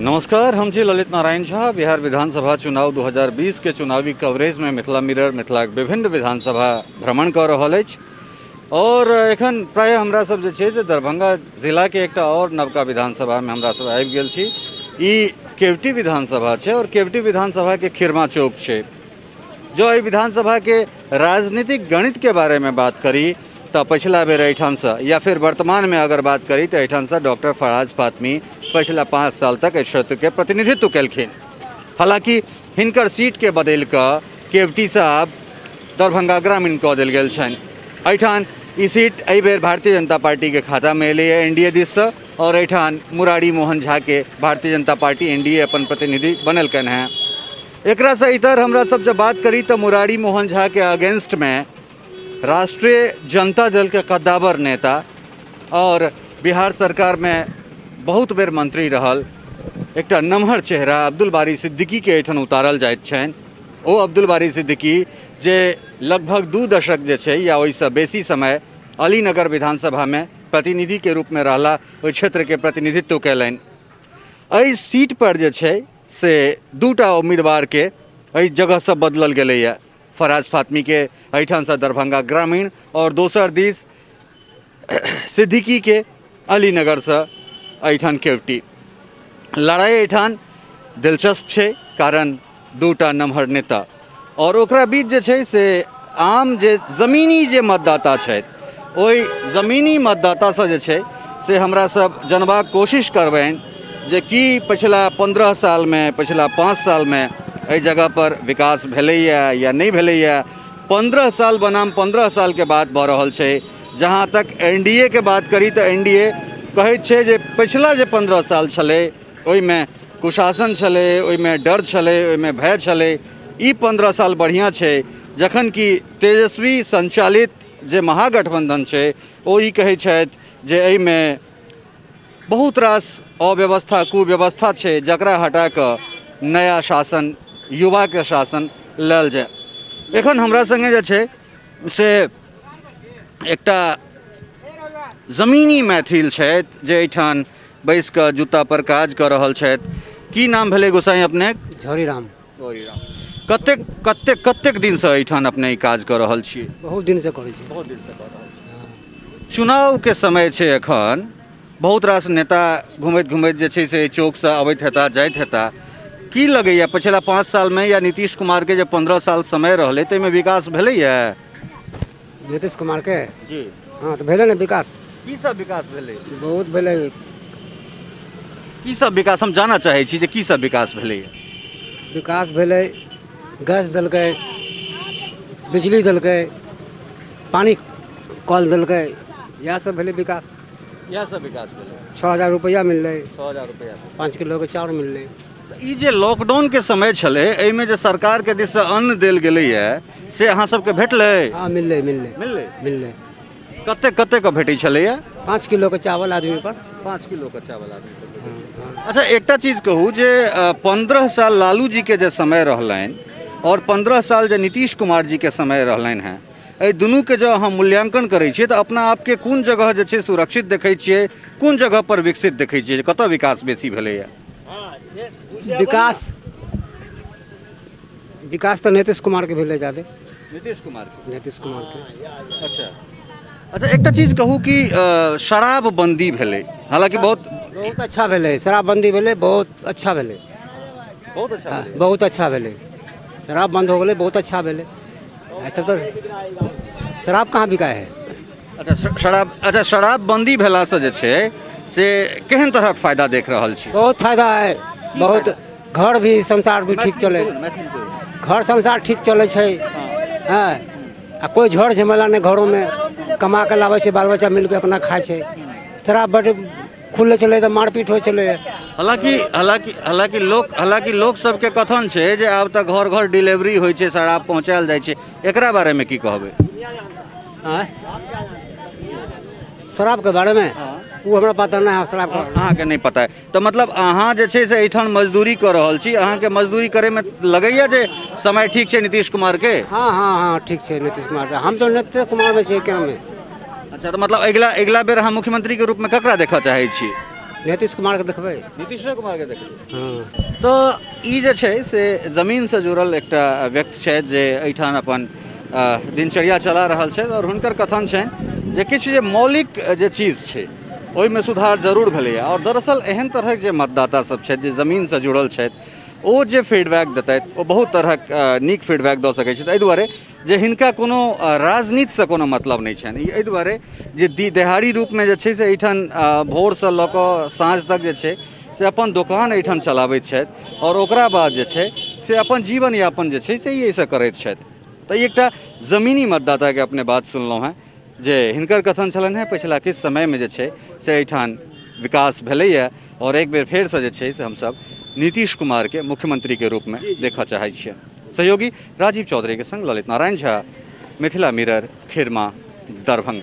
नमस्कार, हम छी ललित नारायण झा। बिहार विधानसभा चुनाव 2020 के चुनावी कवरेज में मिथिला मिरर मिथिला विभिन्न विधानसभा भ्रमण कर रहल अछि और एखन प्राय हमरा सब जे छै से दरभंगा जिला के एकटा और नवका विधानसभा में हमरा सब आबि गेल छी। ई केवटी विधानसभा छै और केवटी विधानसभा के खिरमा चौक छै। जो एहि विधानसभा के राजनीतिक गणित के बारे में बात करी तो पिछला बेर एहिठाम से या फिर वर्तमान में अगर बात करी तो एहिठाम से डॉक्टर फराज फातमी पिछला 5 साल तक एहि क्षेत्र के प्रतिनिधित्व केलखिन। हालांकि हिनकर सीट के बदल कऽ केवटी से आब दरभंगा ग्रामीण कऽ देल गेल छनि। एहिठाम ई सीट एहि बेर भारतीय जनता पार्टी के खाता में एलै एनडीए दिस से और एहिठाम मुरारी मोहन झा के भारतीय जनता पार्टी एनडीए अपन प्रतिनिधि बनेलकनि हैं। एकरा से इतर हमरा सब जब बात करी तो मुरारी मोहन झा के अगेंस्ट में राष्ट्रीय जनता दल के कद्दावर नेता और बिहार सरकार में बहुत बेर मंत्री रहल एकटा नमहर चेहरा अब्दुल बारी सिद्दीकी के एहिठाम उतारल जाइत छनि। ओ अब्दुल बारी सिद्दीकी जे लगभग 2 दशक जे छै या ओहिसँ बेसी समय अलीनगर विधानसभा में प्रतिनिधि के रूप में रहला, ओहि क्षेत्र के प्रतिनिधित्व कयलनि। एहि सीट पर जे छै से 2टा उम्मीदवार के एहि जगह से बदलल गेलैए। फराज फातमी के एहिठाम से दरभंगा ग्रामीण और दोसर दिस सिद्दीकी के अलीनगर से एहिठाम केवटी। लड़ाई एहिठाम दिलचस्प छै कारण 2टा नमहर नेता और ओकरा बीच जे छै से आम जे जमीनी जे मतदाता छथि ओहि जमीनी मतदाता से जे छै से हमरा सब जनबाक कोशिश करबनि जे कि पिछला 15 साल में पिछला 5 साल में एहि जगह पर विकास भेलैया या नहीं भेलैया। 15 साल बनाम 15 साल के बात भऽ रहल छै। जहाँ तक एनडीए के बात करी तो एनडीए कहैत छै जे पिछला जे 15 साल छलै ओहिमे कुशासन छलै, ओहिमे डर छलै, ओहिमे भय छलै। ई 15 साल बढ़िया छै, जखन कि तेजस्वी संचालित जे महागठबंधन छै ओ ई कहै छथि जे एहिमे बहुत रास अव्यवस्था कुव्यवस्था छै जकरा हटा कऽ नया शासन युवा के शासन लेल जाए। एखन हमरा संगे जे छै से एकटा जमीनी मैथिल छथि जे एहिठाम बैस कऽ जूता पर काज कऽ रहल छथि। की नाम भेलै गोसाई अपने? झौरीराम। कतेक दिन से एहिठाम अपने ई काज कऽ रहल छियै? बहुत दिन से करै छी। बहुत दिन से कऽ रहल छी। चुनाव के समय छै एखन, बहुत रास नेता घुमैत घुमैत जे छै से चौक से अबैत हेता जाइत हेता। की लगैया पिछला 5 साल में या नीतीश कुमार के जे 15 साल समय रहलै ताहिमे विकास भेलैया? नीतीश कुमार के जी हाँ तो भेलै ने विकास। की सब विकास भेलै? बहुत भेलै। की सब विकास हम जानना चाहै छी जे की सब विकास भेलैया? विकास भेलै, गैस देलकै, बिजली देलकै, पानी कल देलकै, इएह सब भेलै विकास। इएह सब विकास भेलै। 6000 रुपया मिललै, 6000 रुपया 5 किलो के चाउर मिललै। ई जे लॉकडाउन के समय छलै एहिमे जे सरकार के दिस से अन्न देल गेलैया से अहाँ सबके भेटलै? हाँ मिललै मिललै मिललै। मिललै। कते के भेटै छलैया? 5 किलो के चावल आदमी पर। 5 किलो का चावल आदमी पर। हाँ। अच्छा, एकटा चीज कहू जे 15 साल लालू जी के जे समय रहलनि और 15 साल जे नीतीश कुमार जी के समय रहलनि हैं, एहि दुनू के जो अहाँ मूल्यांकन करै छियै तो अपना आपके कोन जगह जे छै सुरक्षित देखै छियै, कोन जगह पर विकसित देखै छियै, कतऽ विकास बेसी भेलैया? विकास तो नीतीश कुमार के भेलै ज्यादा। नीतीश कुमार के। अच्छा अच्छा, एकटा चीज कहू कि शराबबंदी भेलै, हालांकि बहुत अच्छा भेलै। शराबबंदी भेलै, बहुत अच्छा भेलै। बहुत अच्छा हाँ, बहुत अच्छा भेलै। शराब बंद हो गेलै, बहुत अच्छा भेलै। ऐसा तो शराब कहाँ बिकाय है? अच्छा, शराबबंदी भेला से जे छै से केहन तरहक फायदा देख रहल छी? बहुत फायदा है। बहुत घर भी संसार भी ठीक चले, घर संसार ठीक चले छै। हाँ, आ कोई झड़ झमेला नहीं, घरों में कमा के लावे छै, बाल बच्चा मिल के अपना खाए छै। शराब बड़े खुले चले तो मारपीट हो चले। हालांकि लोक सबके कथन छै जे आब तक घर घर डिलीवरी होइ छै, शराब पहुंचायल जाइ छै, एकरा बारे में की कहबै? शराब के बारे में वो हमरा पता नहीं है। शराब अहाँ के नहीं पता है तो मतलब अहाँ जे छै से एहिठाम मजदूरी कर रहल छी, अहाँ के मजदूरी करे में लगैया जे समय ठीक छै नीतीश कुमार के? हाँ हाँ हाँ ठीक छै नीतीश कुमार के। हम तो नीतीश कुमार में छै केना में। अच्छा, तो मतलब अगला बेर अहाँ मुख्यमंत्री के रूप में ककरा देखऽ चाहै छी? नीतीश कुमार के देखबै। नीतीश कुमार के देखिए। हाँ तो ई जे छै से जमीन से जुड़ल एकटा व्यक्ति छथि जे एहिठाम अपन दिनचर्या चला रहल छथि और हुनकर कथन छनि जे किछु जे मौलिक जे चीज छै ओहिमे सुधार जरूर भेलैए और दरअसल एहन तरहक जे मतदाता सब छथि जे जमीन से जुड़ल छथि ओ जे फीडबैक देतथि ओ बहुत तरहक नीक फीडबैक दऽ सकैत छथि, एहि दुआरे जे हिनका कोनो राजनीतिसँ कोनो मतलब नहि छनि। एहि दुआरे जे देहाड़ी रूपमे जे छै से एहिठाम भोरसँ लऽ कऽ साँझ तक जे छै से अपन दोकान एहिठाम चलाबैत छथि और ओकरा बाद जे छै से अपन जीवन यापन जे छै से एहिसँ करैत छथि। तऽ ई एकटा जमीनी मतदाताके अपने बात सुनलहुँ हेँ जे हिनकर कथन छलनि हेँ पिछला किछु समयमे जे छै से एहिठाम विकास भेलैए और एक बेर फेरसँ जे छै से हमसब नीतीश कुमार के मुख्यमंत्री के रूप में देखा चाहै छियै। सहयोगी राजीव चौधरी के संग ललित नारायण झा, मिथिला मिरर, खेरमा, दरभंगा।